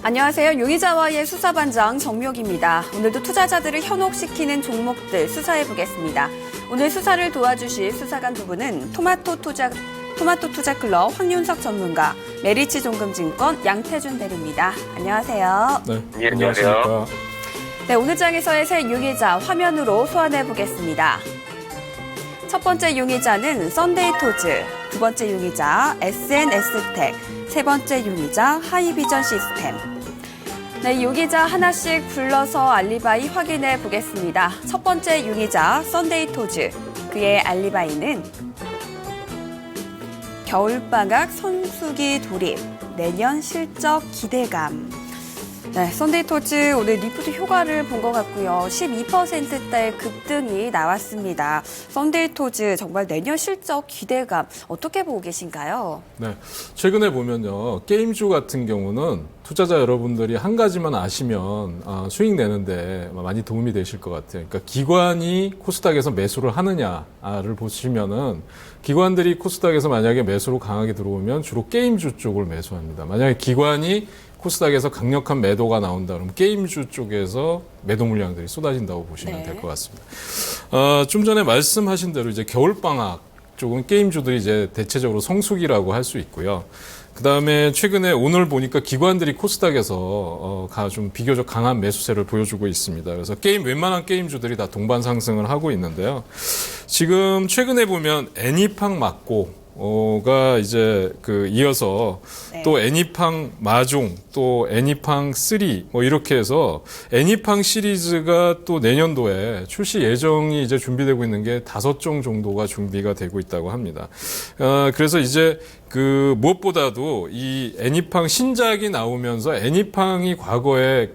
안녕하세요. 용의자와의 수사반장 정묘기입니다. 오늘도 투자자들을 현혹시키는 종목들 수사해보겠습니다. 오늘 수사를 도와주실 수사관 두 분은 토마토 투자클럽 황윤석 전문가, 메리츠 종금증권 양태준 대리입니다. 안녕하세요. 네, 안녕하세요. 네, 오늘 장에서의 새 용의자 화면으로 소환해보겠습니다. 첫 번째 용의자는 썬데이토즈, 두 번째 용의자 SNS텍, 세 번째 용의자 하이비전 시스템. 네, 용의자 하나씩 불러서 알리바이 확인해 보겠습니다. 첫 번째 용의자 썬데이토즈, 그의 알리바이는 겨울방학 성수기 돌입, 내년 실적 기대감. 네, 썬데이토즈 오늘 리프트 효과를 본 것 같고요. 12%대 급등이 나왔습니다. 썬데이토즈 정말 내년 실적 기대감 어떻게 보고 계신가요? 네, 최근에 보면요, 게임주 같은 경우는 투자자 여러분들이 한 가지만 아시면 수익 내는데 많이 도움이 되실 것 같아요. 그러니까 기관이 코스닥에서 매수를 하느냐를 보시면은 기관들이 코스닥에서 만약에 매수로 강하게 들어오면 주로 게임주 쪽을 매수합니다. 만약에 기관이 코스닥에서 강력한 매도가 나온다 그러면 게임주 쪽에서 매도 물량들이 쏟아진다고 보시면 될 것 같습니다. 좀 전에 말씀하신 대로 이제 겨울방학 쪽은 게임주들이 이제 대체적으로 성수기라고 할 수 있고요. 그 다음에 최근에 오늘 보니까 기관들이 코스닥에서 좀 비교적 강한 매수세를 보여주고 있습니다. 그래서 웬만한 게임주들이 다 동반 상승을 하고 있는데요. 지금 최근에 보면 애니팡 맞고 가 이제 이어서 또 애니팡 마종, 또 애니팡 3 이렇게 해서 애니팡 시리즈가 또 내년도에 출시 예정이 이제 준비되고 있는 게 5종 정도가 준비가 되고 있다고 합니다. 그래서 이제 무엇보다도 이 애니팡 신작이 나오면서 애니팡이 과거에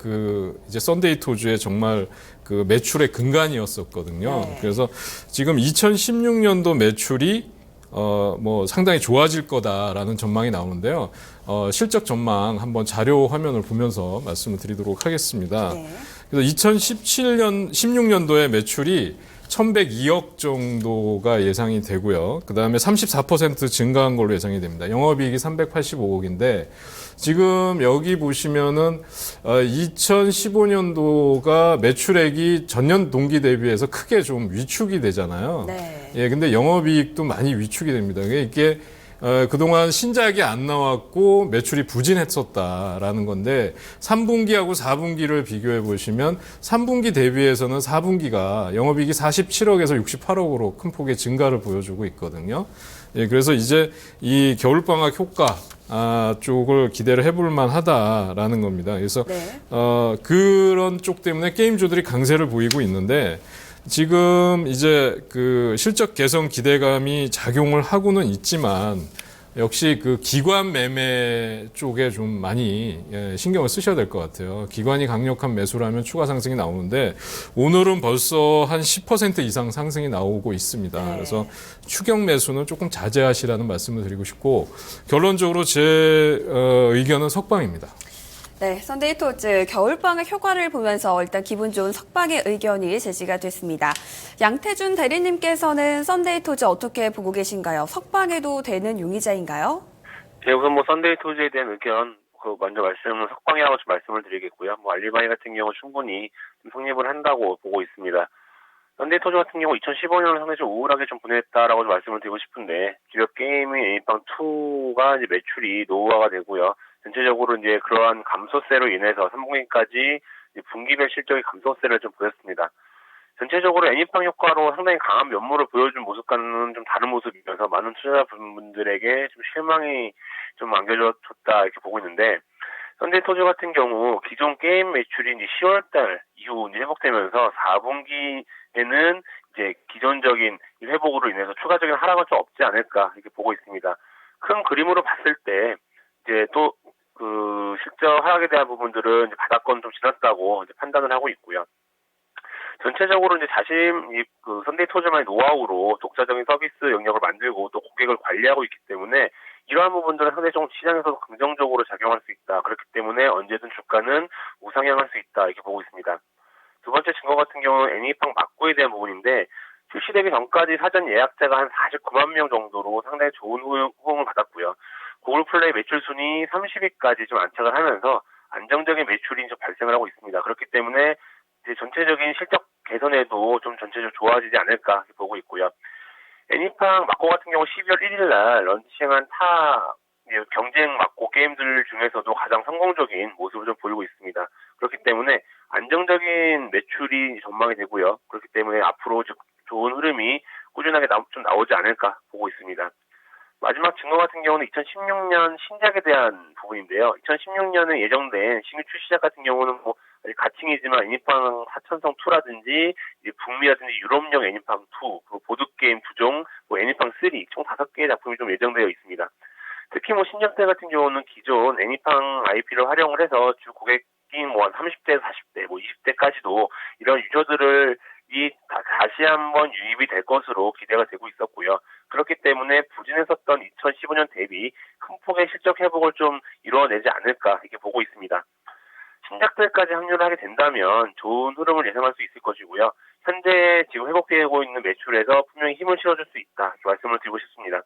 이제 썬데이토즈의 정말 매출의 근간이었었거든요. 네. 그래서 지금 2016년도 매출이 상당히 좋아질 거다라는 전망이 나오는데요. 실적 전망 한번 자료 화면을 보면서 말씀을 드리도록 하겠습니다. 네. 그래서 16년도에 매출이 1,102억 정도가 예상이 되고요. 그 다음에 34% 증가한 걸로 예상이 됩니다. 영업이익이 385억인데 지금 여기 보시면은 2015년도가 매출액이 전년 동기 대비해서 크게 좀 위축이 되잖아요. 네. 예, 근데 영업이익도 많이 위축이 됩니다. 이게 그동안 신작이 안 나왔고 매출이 부진했었다라는 건데 3분기하고 4분기를 비교해 보시면 3분기 대비해서는 4분기가 영업이익이 47억에서 68억으로 큰 폭의 증가를 보여주고 있거든요. 예, 그래서 이제 이 겨울방학 효과 쪽을 기대를 해볼 만하다라는 겁니다. 그래서 네. 그런 쪽 때문에 게임주들이 강세를 보이고 있는데 지금 이제 실적 개선 기대감이 작용을 하고는 있지만 역시 기관 매매 쪽에 좀 많이 신경을 쓰셔야 될 것 같아요. 기관이 강력한 매수를 하면 추가 상승이 나오는데 오늘은 벌써 한 10% 이상 상승이 나오고 있습니다. 네. 그래서 추격 매수는 조금 자제하시라는 말씀을 드리고 싶고 결론적으로 제 의견은 석방입니다. 네, 썬데이토즈 겨울방학 효과를 보면서 일단 기분 좋은 석방의 의견이 제시가 됐습니다. 양태준 대리님께서는 썬데이토즈 어떻게 보고 계신가요? 석방해도 되는 용의자인가요? 네, 우선 썬데이토즈에 대한 의견 먼저 석방이라고 좀 말씀을 드리겠고요. 알리바이 같은 경우 충분히 좀 성립을 한다고 보고 있습니다. 썬데이토즈 같은 경우 2015년을 상당히 좀 우울하게 좀 보냈다라고 좀 말씀을 드리고 싶은데 기업 게임의 애니팡 2가 이제 매출이 노후화가 되고요. 전체적으로 이제 그러한 감소세로 인해서 3분기까지 분기별 실적의 감소세를 좀 보였습니다. 전체적으로 애니팡 효과로 상당히 강한 면모를 보여준 모습과는 좀 다른 모습이면서 많은 투자자분들에게 좀 실망이 좀 안겨졌다 이렇게 보고 있는데 썬데이토즈 같은 경우 기존 게임 매출이 이제 10월달 이후 이제 회복되면서 4분기에는 이제 기존적인 회복으로 인해서 추가적인 하락은 좀 없지 않을까 이렇게 보고 있습니다. 큰 그림으로 봤을 때 이제 또 실적 하락에 대한 부분들은 이제 바닥권 좀 지났다고 이제 판단을 하고 있고요. 전체적으로 이제 썬데이토즈만의 노하우로 독자적인 서비스 영역을 만들고 또 고객을 관리하고 있기 때문에 이러한 부분들은 상당히 좀 시장에서도 긍정적으로 작용할 수 있다. 그렇기 때문에 언제든 주가는 우상향할 수 있다. 이렇게 보고 있습니다. 두 번째 증거 같은 경우는 애니팡 막고에 대한 부분인데 출시되기 전까지 사전 예약자가 한 49만 명 정도로 상당히 좋은 호응을 받았고요. 구글 플레이 매출 순위 30위까지 좀 안착을 하면서 안정적인 매출이 좀 발생을 하고 있습니다. 그렇기 때문에 이제 전체적인 실적 개선에도 좀 전체적으로 좋아지지 않을까 이렇게 보고 있고요. 애니팡 막고 같은 경우 12월 1일 날 런칭한 타 경쟁 막고 게임들 중에서도 가장 성공적인 모습을 좀 보이고 있습니다. 그렇기 때문에 안정적인 매출이 전망이 되고요. 그렇기 때문에 앞으로 좋은 흐름이 꾸준하게 좀 나오지 않을까 보고 있습니다. 마지막 증거 같은 경우는 2016년 신작에 대한 부분인데요. 2016년에 예정된 신규 출시작 같은 경우는 뭐 아직 가칭이지만 애니팡 사천성 2라든지 북미라든지 유럽용 애니팡 2, 그리고 보드게임 2종, 뭐 애니팡 3, 총 5개의 작품이 좀 예정되어 있습니다. 특히 뭐 신작들 같은 경우는 기존 애니팡 IP를 활용을 해서 주 고객인 뭐 30대, 40대, 뭐 20대까지도 이런 유저들을 다시 한번 유입이 될 것으로 기대가 되고 있었고요. 그렇기 때문에 부진했었던 2015년 대비 큰 폭의 실적 회복을 좀 이루어내지 않을까 이렇게 보고 있습니다. 신작들까지 합류를 하게 된다면 좋은 흐름을 예상할 수 있을 것이고요. 현재 지금 회복되고 있는 매출에서 분명히 힘을 실어줄 수 있다 이렇게 말씀을 드리고 싶습니다.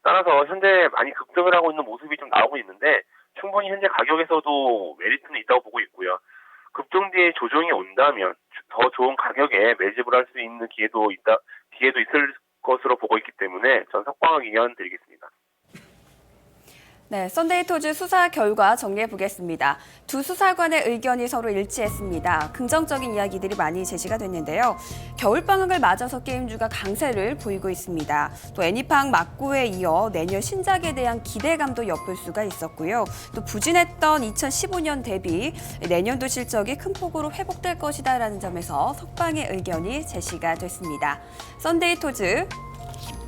따라서 현재 많이 급등을 하고 있는 모습이 좀 나오고 있는데 충분히 현재 가격에서도 메리트는 있다고 보고 있고요. 급등 뒤에 조정이 온다면 더 좋은 가격에 매집을 할 수 있는 기회도 있을 것으로 보고 있기 때문에 전 석방학 의견 드리겠습니다. 네, 썬데이토즈 수사 결과 정리해 보겠습니다. 두 수사관의 의견이 서로 일치했습니다. 긍정적인 이야기들이 많이 제시가 됐는데요. 겨울방학을 맞아서 게임주가 강세를 보이고 있습니다. 또 애니팡 막고에 이어 내년 신작에 대한 기대감도 엿볼 수가 있었고요. 또 부진했던 2015년 대비 내년도 실적이 큰 폭으로 회복될 것이다라는 점에서 석방의 의견이 제시가 됐습니다. 썬데이토즈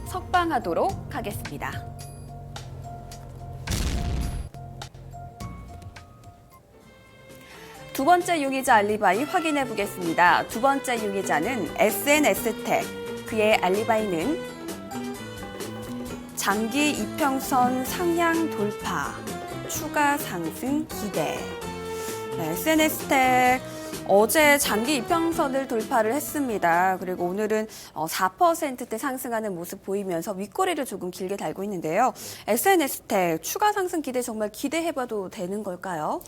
석방하도록 하겠습니다. 두 번째 용의자 알리바이 확인해 보겠습니다. 두 번째 용의자는 SNS텍. 그의 알리바이는 장기 이평선 상향 돌파, 추가 상승 기대. 네, SNS텍 어제 장기 이평선을 돌파를 했습니다. 그리고 오늘은 4%대 상승하는 모습 보이면서 윗꼬리를 조금 길게 달고 있는데요. SNS텍 추가 상승 기대 정말 기대해봐도 되는 걸까요?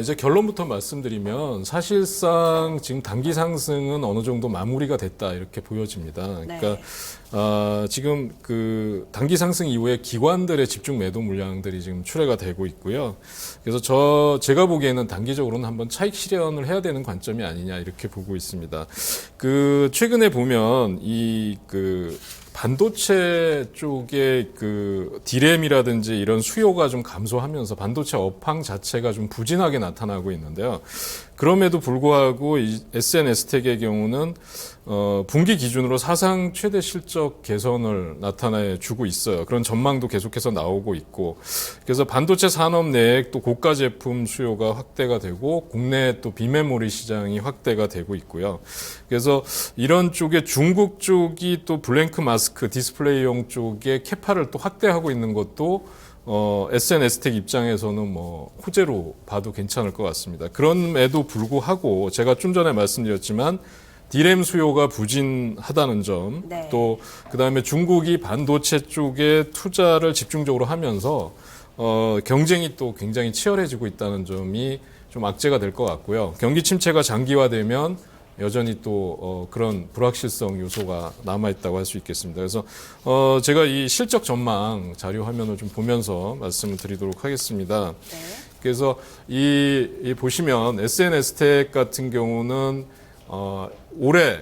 이제 결론부터 말씀드리면 사실상 지금 단기 상승은 어느 정도 마무리가 됐다 이렇게 보여집니다. 그러니까 지금 그 단기 상승 이후에 기관들의 집중 매도 물량들이 지금 출회가 되고 있고요. 그래서 제가 보기에는 단기적으로는 한번 차익 실현을 해야 되는 관점이 아니냐 이렇게 보고 있습니다. 그 최근에 보면 반도체 쪽에 그 디램이라든지 이런 수요가 좀 감소하면서 반도체 업황 자체가 좀 부진하게 나타나고 있는데요. 그럼에도 불구하고 이 SNS텍의 경우는 분기 기준으로 사상 최대 실적 개선을 나타내 주고 있어요. 그런 전망도 계속해서 나오고 있고, 그래서 반도체 산업 내에 또 고가 제품 수요가 확대가 되고 국내 또 비메모리 시장이 확대가 되고 있고요. 그래서 이런 쪽에 중국 쪽이 또 블랭크 마스크 디스플레이용 쪽에 캐파를 또 확대하고 있는 것도 SNS텍 입장에서는 뭐 호재로 봐도 괜찮을 것 같습니다. 그럼에도 불구하고 제가 좀 전에 말씀드렸지만 디램 수요가 부진하다는 점, 네. 또 그다음에 중국이 반도체 쪽에 투자를 집중적으로 하면서 경쟁이 또 굉장히 치열해지고 있다는 점이 좀 악재가 될 것 같고요. 경기 침체가 장기화되면 여전히 또 그런 불확실성 요소가 남아있다고 할 수 있겠습니다. 그래서 제가 이 실적 전망 자료 화면을 좀 보면서 말씀을 드리도록 하겠습니다. 네. 그래서 이 보시면 SNS텍 같은 경우는 올해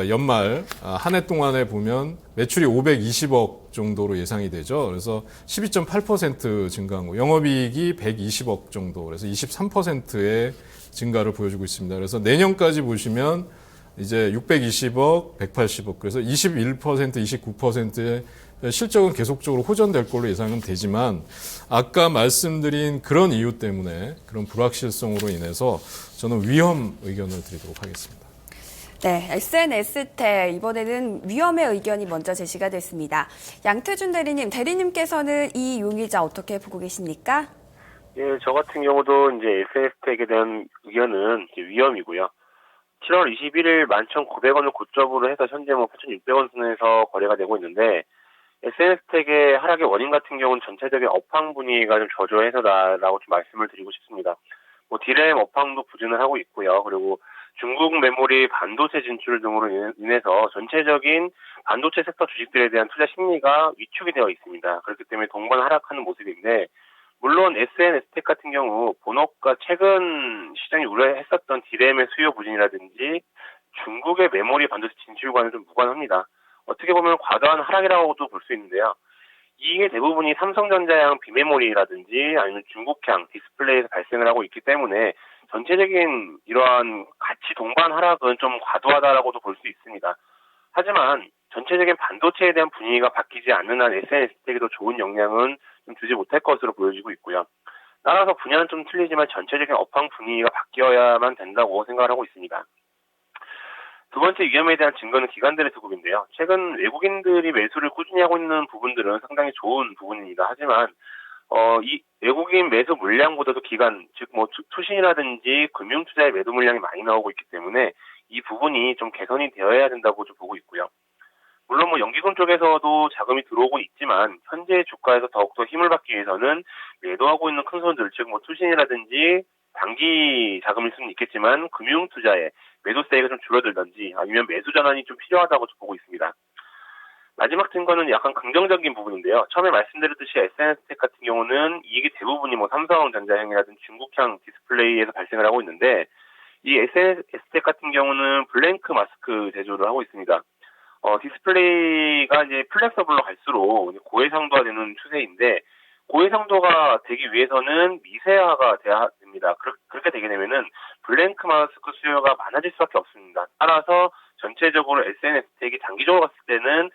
연말 한 해 동안에 보면 매출이 520억 정도로 예상이 되죠. 그래서 12.8% 증가한 거, 영업이익이 120억 정도, 그래서 23%의 증가를 보여주고 있습니다. 그래서 내년까지 보시면 이제 620억, 180억, 그래서 21%, 29%의 실적은 계속적으로 호전될 걸로 예상은 되지만 아까 말씀드린 그런 이유 때문에 그런 불확실성으로 인해서 저는 위험 의견을 드리도록 하겠습니다. 네, SNS텍 이번에는 위험의 의견이 먼저 제시가 됐습니다. 양태준 대리님께서는 이 용의자 어떻게 보고 계십니까? 예, 저 같은 경우도 이제 SNS텍에 대한 의견은 이제 위험이고요. 7월 21일 11,900원을 고점으로 해서 현재 8,600원 선에서 거래가 되고 있는데 SNS택의 하락의 원인 같은 경우는 전체적인 업황 분위기가 좀 저조해서다라고 좀 말씀을 드리고 싶습니다. 뭐 디램 업황도 부진을 하고 있고요. 그리고 중국 메모리 반도체 진출 등으로 인해서 전체적인 반도체 섹터 주식들에 대한 투자 심리가 위축이 되어 있습니다. 그렇기 때문에 동반 하락하는 모습인데, 물론 SNS택 같은 경우 본업과 최근 시장이 우려했었던 디램의 수요 부진이라든지 중국의 메모리 반도체 진출과는 좀 무관합니다. 어떻게 보면 과도한 하락이라고도 볼 수 있는데요. 이게 대부분이 삼성전자형 비메모리라든지 아니면 중국향 디스플레이에서 발생을 하고 있기 때문에 전체적인 이러한 같이 동반 하락은 좀 과도하다라고도 볼 수 있습니다. 하지만 전체적인 반도체에 대한 분위기가 바뀌지 않는 한 SNS택에도 좋은 영향은 좀 주지 못할 것으로 보여지고 있고요. 따라서 분야는 좀 틀리지만 전체적인 업황 분위기가 바뀌어야만 된다고 생각을 하고 있습니다. 두 번째 위험에 대한 증거는 기관들의 수급인데요. 최근 외국인들이 매수를 꾸준히 하고 있는 부분들은 상당히 좋은 부분입니다. 하지만 이 외국인 매수 물량보다도 기관, 즉 뭐 투신이라든지 금융 투자의 매도 물량이 많이 나오고 있기 때문에 이 부분이 좀 개선이 되어야 된다고 좀 보고 있고요. 물론 뭐 연기금 쪽에서도 자금이 들어오고 있지만 현재 주가에서 더욱더 힘을 받기 위해서는 매도하고 있는 큰 손들, 즉 뭐 투신이라든지 단기 자금일 수는 있겠지만 금융 투자에 매도 세이가 좀 줄어들든지 아니면 매수 전환이 좀 필요하다고 보고 있습니다. 마지막 증거는 약간 긍정적인 부분인데요. 처음에 말씀드렸듯이 SNS택 같은 경우는 이익이 대부분이 뭐 삼성전자형이라든지 중국향 디스플레이에서 발생을 하고 있는데, 이 SNS택 같은 경우는 블랭크 마스크 제조를 하고 있습니다. 디스플레이가 이제 플렉서블로 갈수록 고해상도가 되는 추세인데, 고해상도가 되기 위해서는 미세화가 돼야 됩니다. 그렇게 되게 되면은 블랭크 마스크 수요가 많아질 수밖에 없습니다. 따라서 전체적으로 SNS택이 장기적으로 봤을 때는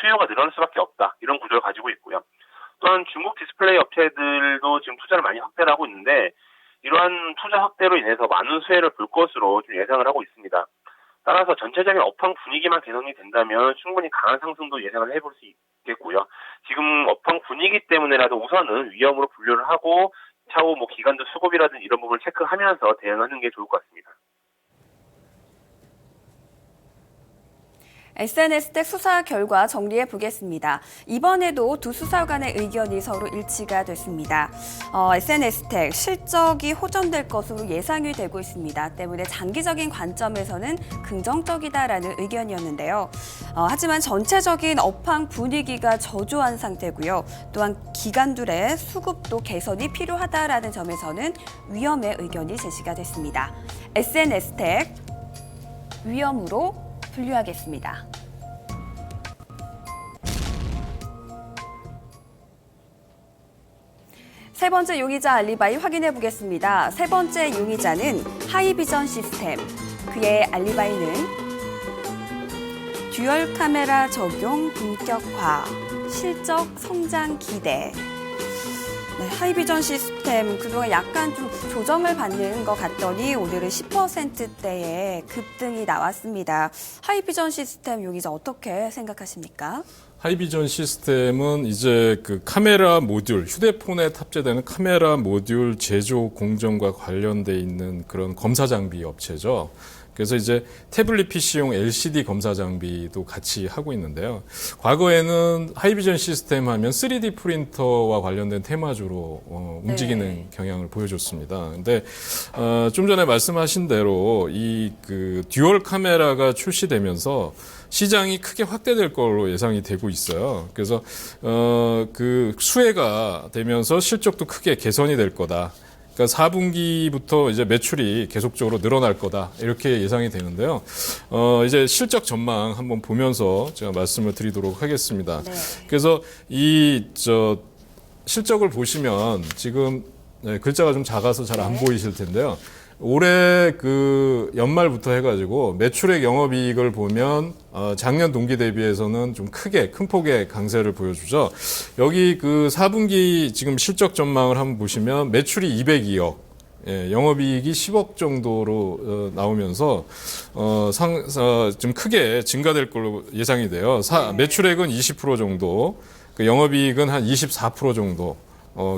수요가 늘어날 수밖에 없다. 이런 구조를 가지고 있고요. 또한 중국 디스플레이 업체들도 지금 투자를 많이 확대를 하고 있는데, 이러한 투자 확대로 인해서 많은 수혜를 볼 것으로 좀 예상을 하고 있습니다. 따라서 전체적인 업황 분위기만 개선이 된다면 충분히 강한 상승도 예상을 해볼 수 있겠고요. 지금 업황 분위기 때문에라도 우선은 위험으로 분류를 하고 차후 뭐 기관들 수급이라든지 이런 부분을 체크하면서 대응하는 게 좋을 것 같습니다. SNS택 수사 결과 정리해 보겠습니다. 이번에도 두 수사 관의 의견이 서로 일치가 됐습니다. SNS택 실적이 호전될 것으로 예상이 되고 있습니다. 때문에 장기적인 관점에서는 긍정적이다라는 의견이었는데요. 하지만 전체적인 업황 분위기가 저조한 상태고요. 또한 기관들의 수급도 개선이 필요하다라는 점에서는 위험의 의견이 제시가 됐습니다. SNS택 위험으로 분류하겠습니다. 세 번째 용의자 알리바이 확인해 보겠습니다. 세 번째 용의자는 하이비전 시스템. 그의 알리바이는 듀얼 카메라 적용 본격화, 실적 성장 기대. 네, 하이비전 시스템 그동안 약간 좀 조정을 받는 것 같더니 오늘은 10%대의 급등이 나왔습니다. 하이비전 시스템 용의자 어떻게 생각하십니까? 하이비전 시스템은 이제 그 카메라 모듈, 휴대폰에 탑재되는 카메라 모듈 제조 공정과 관련돼 있는 그런 검사 장비 업체죠. 그래서 이제 태블릿 PC용 LCD 검사 장비도 같이 하고 있는데요. 과거에는 하이비전 시스템 하면 3D 프린터와 관련된 테마주로 움직이는 경향을 보여줬습니다. 근데 좀 전에 말씀하신 대로 이 그 듀얼 카메라가 출시되면서 시장이 크게 확대될 걸로 예상이 되고 있어요. 그래서 그 수혜가 되면서 실적도 크게 개선이 될 거다. 그러니까 4분기부터 이제 매출이 계속적으로 늘어날 거다. 이렇게 예상이 되는데요. 이제 실적 전망 한번 보면서 제가 말씀을 드리도록 하겠습니다. 네. 그래서 실적을 보시면 지금 글자가 좀 작아서 잘 안 보이실 텐데요. 올해 그 연말부터 해가지고 매출액 영업이익을 보면 작년 동기 대비해서는 좀 큰 폭의 강세를 보여주죠. 여기 그 4분기 지금 실적 전망을 한번 보시면 매출이 202억, 영업이익이 10억 정도로 나오면서 좀 크게 증가될 걸로 예상이 돼요. 매출액은 20% 정도, 그 영업이익은 한 24% 정도.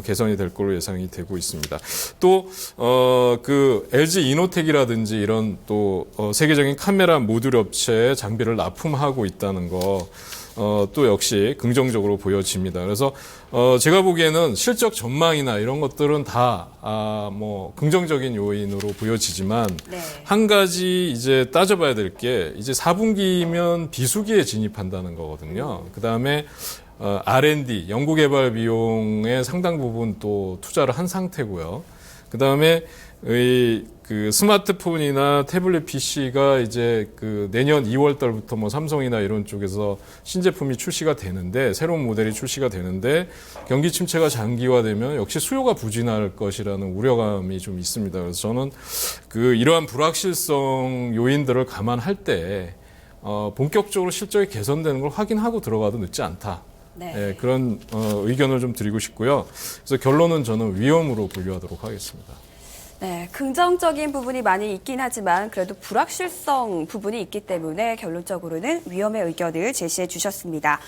개선이 될 걸로 예상이 되고 있습니다. 또, 그 LG 이노텍이라든지 이런 또, 세계적인 카메라 모듈 업체에 장비를 납품하고 있다는 거, 또 역시 긍정적으로 보여집니다. 그래서 제가 보기에는 실적 전망이나 이런 것들은 다 뭐 긍정적인 요인으로 보여지지만 네. 한 가지 이제 따져봐야 될 게 이제 4분기면 비수기에 진입한다는 거거든요. 그 다음에 R&D 연구개발 비용의 상당 부분 또 투자를 한 상태고요. 그 다음에 그 스마트폰이나 태블릿 PC가 이제 그 내년 2월 달부터 뭐 삼성이나 이런 쪽에서 신제품이 출시가 되는데 새로운 모델이 출시가 되는데 경기 침체가 장기화되면 역시 수요가 부진할 것이라는 우려감이 좀 있습니다. 그래서 저는 그 이러한 불확실성 요인들을 감안할 때 본격적으로 실적이 개선되는 걸 확인하고 들어가도 늦지 않다. 네. 예, 그런 의견을 좀 드리고 싶고요. 그래서 결론은 저는 위험으로 분류하도록 하겠습니다. 네, 긍정적인 부분이 많이 있긴 하지만 그래도 불확실성 부분이 있기 때문에 결론적으로는 위험의 의견을 제시해 주셨습니다.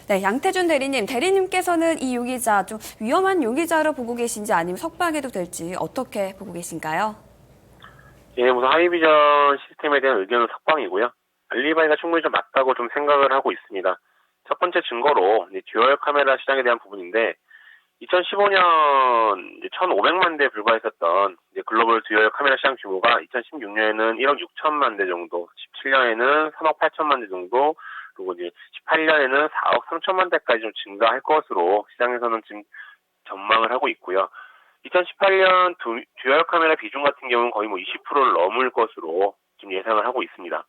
네, 양태준 대리님께서는 이 용의자 좀 위험한 용의자로 보고 계신지 아니면 석방해도 될지 어떻게 보고 계신가요? 예, 우선 하이비전 시스템에 대한 의견은 석방이고요. 알리바이가 충분히 좀 맞다고 좀 생각을 하고 있습니다. 첫 번째 증거로 듀얼 카메라 시장에 대한 부분인데 2015년 1,500만 대에 불과했었던 글로벌 듀얼 카메라 시장 규모가 2016년에는 1억 6천만 대 정도, 17년에는 3억 8천만 대 정도, 그리고 이제 18년에는 4억 3천만 대까지 좀 증가할 것으로 시장에서는 지금 전망을 하고 있고요. 2018년 듀얼 카메라 비중 같은 경우는 거의 뭐 20%를 넘을 것으로 지금 예상을 하고 있습니다.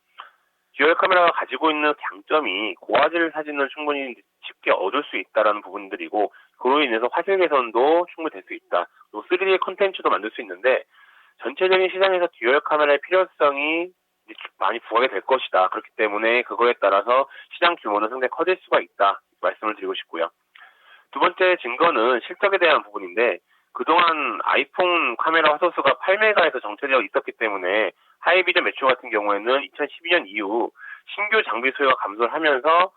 듀얼 카메라가 가지고 있는 장점이 고화질 사진을 충분히 쉽게 얻을 수 있다라는 부분들이고 그로 인해서 화질 개선도 충분히 될 수 있다. 그리고 3D 콘텐츠도 만들 수 있는데 전체적인 시장에서 듀얼 카메라의 필요성이 많이 부각이 될 것이다. 그렇기 때문에 그거에 따라서 시장 규모는 상당히 커질 수가 있다. 말씀을 드리고 싶고요. 두 번째 증거는 실적에 대한 부분인데 그동안 아이폰 카메라 화소수가 8메가에서 정체되어 있었기 때문에 하이비전 매출 같은 경우에는 2012년 이후 신규 장비 수요가 감소를 하면서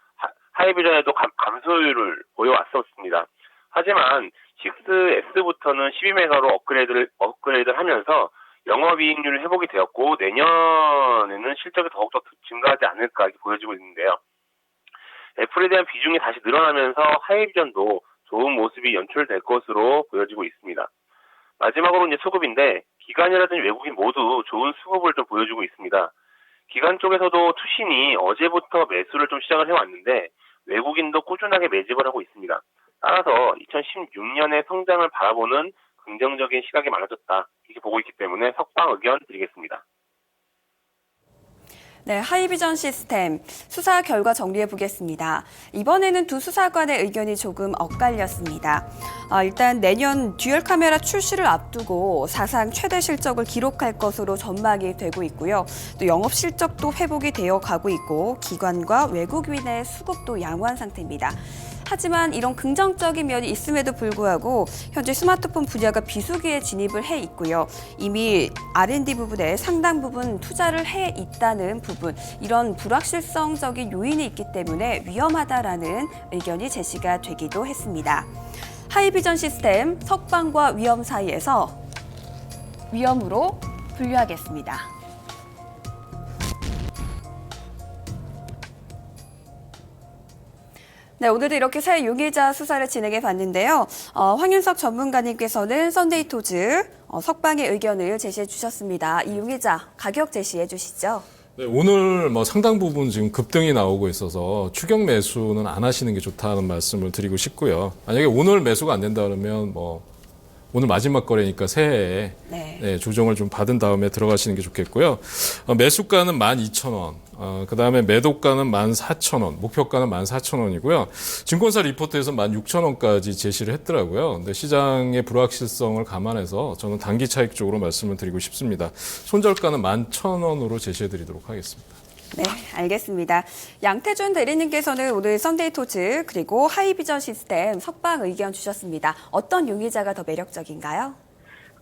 하이비전에도 감소율을 보여왔었습니다. 하지만 6S부터는 12메가로 업그레이드를 하면서 영업이익률 회복이 되었고 내년에는 실적이 더욱더 증가하지 않을까 이렇게 보여지고 있는데요. 애플에 대한 비중이 다시 늘어나면서 하이비전도 좋은 모습이 연출될 것으로 보여지고 있습니다. 마지막으로 이제 수급인데 기관이라든지 외국인 모두 좋은 수급을 좀 보여주고 있습니다. 기관 쪽에서도 투신이 어제부터 매수를 좀 시작을 해왔는데 외국인도 꾸준하게 매집을 하고 있습니다. 따라서 2016년의 성장을 바라보는 긍정적인 시각이 많아졌다. 이렇게 보고 있기 때문에 석방 의견 드리겠습니다. 네, 하이비전 시스템 수사 결과 정리해 보겠습니다. 이번에는 두 수사관의 의견이 조금 엇갈렸습니다. 일단 내년 듀얼 카메라 출시를 앞두고 사상 최대 실적을 기록할 것으로 전망이 되고 있고요. 또 영업 실적도 회복이 되어 가고 있고 기관과 외국인의 수급도 양호한 상태입니다. 하지만 이런 긍정적인 면이 있음에도 불구하고 현재 스마트폰 분야가 비수기에 진입을 해 있고요. 이미 R&D 부분에 상당 부분 투자를 해 있다는 부분, 이런 불확실성적인 요인이 있기 때문에 위험하다라는 의견이 제시가 되기도 했습니다. 하이비전 시스템 석방과 위험 사이에서 위험으로 분류하겠습니다. 네, 오늘도 이렇게 새 용의자 수사를 진행해 봤는데요. 황윤석 전문가님께서는 썬데이토즈 석방의 의견을 제시해 주셨습니다. 이 용의자 가격 제시해 주시죠. 네, 오늘 뭐 상당 부분 지금 급등이 나오고 있어서 추격 매수는 안 하시는 게 좋다는 말씀을 드리고 싶고요. 만약에 오늘 매수가 안 된다 그러면 뭐 오늘 마지막 거래니까 새해에 네, 조정을 좀 받은 다음에 들어가시는 게 좋겠고요. 매수가는 12,000원, 그 다음에 매도가는 14,000원, 목표가는 14,000원이고요. 증권사 리포트에서 16,000원까지 제시를 했더라고요. 근데 시장의 불확실성을 감안해서 저는 단기 차익 쪽으로 말씀을 드리고 싶습니다. 손절가는 11,000원으로 제시해 드리도록 하겠습니다. 네, 알겠습니다. 양태준 대리님께서는 오늘 썬데이토즈 그리고 하이비전 시스템 석방 의견 주셨습니다. 어떤 용의자가 더 매력적인가요?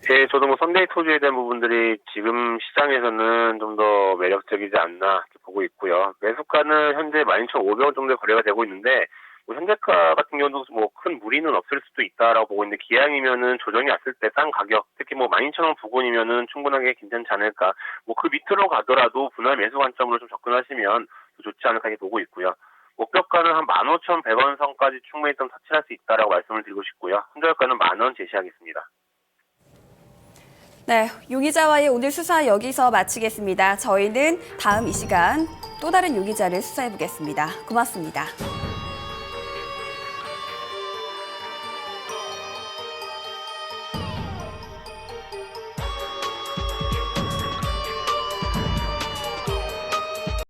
네, 저도 뭐 썬데이토즈에 대한 부분들이 지금 시장에서는 좀 더 매력적이지 않나 이렇게 보고 있고요. 매수가는 현재 12,500원 정도에 거래가 되고 있는데 뭐 현재가 같은 경우도 뭐 큰 무리는 없을 수도 있다라고 보고 있는데 기왕이면은 조정이 왔을 때 싼 가격, 특히 뭐 12,000원 부근이면은 충분하게 괜찮지 않을까. 뭐 그 밑으로 가더라도 분할 매수 관점으로 좀 접근하시면 좋지 않을까 보고 있고요. 목표가는 한 15,100원 선까지 충분히 좀 터치할 수 있다라고 말씀을 드리고 싶고요. 손절가는 10,000원 제시하겠습니다. 네, 용의자와의 오늘 수사 여기서 마치겠습니다. 저희는 다음 이 시간 또 다른 용의자를 수사해 보겠습니다. 고맙습니다.